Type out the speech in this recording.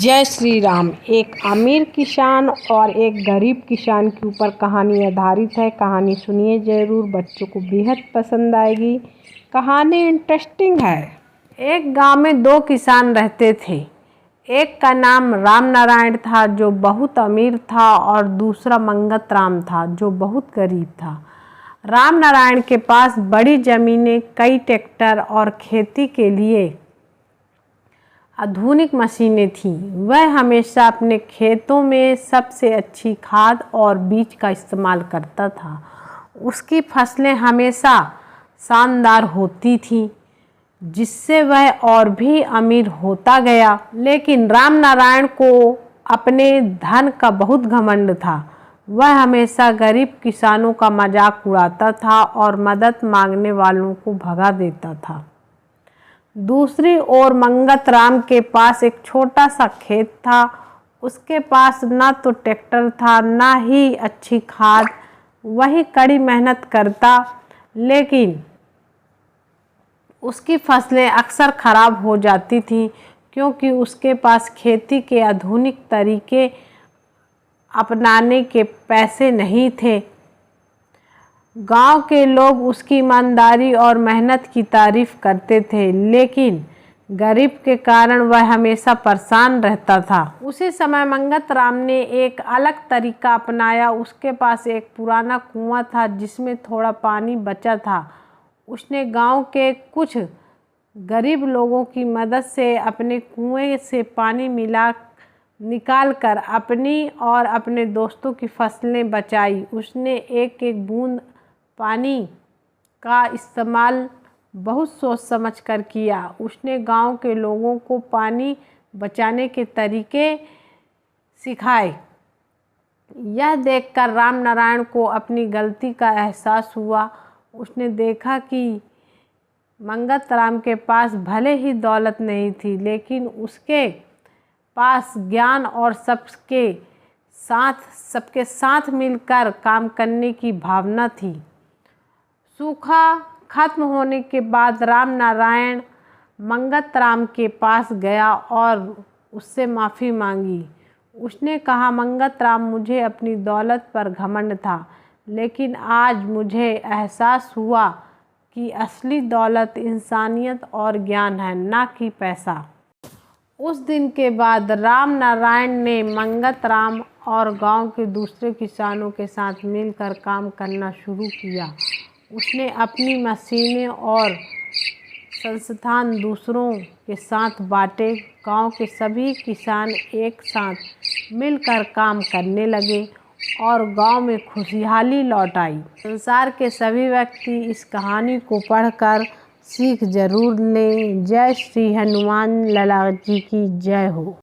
जय श्री राम। एक अमीर किसान और एक गरीब किसान के ऊपर कहानी आधारित है। कहानी सुनिए ज़रूर, बच्चों को बेहद पसंद आएगी। कहानी इंटरेस्टिंग है। एक गांव में दो किसान रहते थे। एक का नाम राम नारायण था जो बहुत अमीर था, और दूसरा मंगत राम था जो बहुत गरीब था। राम नारायण के पास बड़ी ज़मीनें, कई ट्रैक्टर और खेती के लिए आधुनिक मशीनें थीं। वह हमेशा अपने खेतों में सबसे अच्छी खाद और बीज का इस्तेमाल करता था। उसकी फसलें हमेशा शानदार होती थीं, जिससे वह और भी अमीर होता गया। लेकिन राम नारायण को अपने धन का बहुत घमंड था। वह हमेशा गरीब किसानों का मजाक उड़ाता था और मदद मांगने वालों को भगा देता था। दूसरी ओर मंगत राम के पास एक छोटा सा खेत था। उसके पास ना तो ट्रैक्टर था, ना ही अच्छी खाद। वही कड़ी मेहनत करता, लेकिन उसकी फसलें अक्सर खराब हो जाती थीं, क्योंकि उसके पास खेती के आधुनिक तरीके अपनाने के पैसे नहीं थे। गांव के लोग उसकी ईमानदारी और मेहनत की तारीफ करते थे, लेकिन गरीब के कारण वह हमेशा परेशान रहता था। उसी समय मंगत राम ने एक अलग तरीका अपनाया। उसके पास एक पुराना कुआं था जिसमें थोड़ा पानी बचा था। उसने गांव के कुछ गरीब लोगों की मदद से अपने कुएं से पानी निकाल कर अपनी और अपने दोस्तों की फसलें बचाई। उसने एक एक बूंद पानी का इस्तेमाल बहुत सोच समझ कर किया। उसने गांव के लोगों को पानी बचाने के तरीके सिखाए। यह देखकर राम नारायण को अपनी गलती का एहसास हुआ। उसने देखा कि मंगत राम के पास भले ही दौलत नहीं थी, लेकिन उसके पास ज्ञान और सबके साथ मिलकर काम करने की भावना थी। सूखा खत्म होने के बाद राम नारायण मंगत राम के पास गया और उससे माफ़ी मांगी। उसने कहा, मंगत राम, मुझे अपनी दौलत पर घमंड था, लेकिन आज मुझे एहसास हुआ कि असली दौलत इंसानियत और ज्ञान है, ना कि पैसा। उस दिन के बाद राम नारायण ने मंगत राम और गांव के दूसरे किसानों के साथ मिलकर काम करना शुरू किया। उसने अपनी मशीनें और संसाधन दूसरों के साथ बांटे। गांव के सभी किसान एक साथ मिलकर काम करने लगे और गांव में खुशहाली लौट आई। संसार के सभी व्यक्ति इस कहानी को पढ़कर सीख जरूर लें। जय श्री हनुमान लाला जी की जय हो।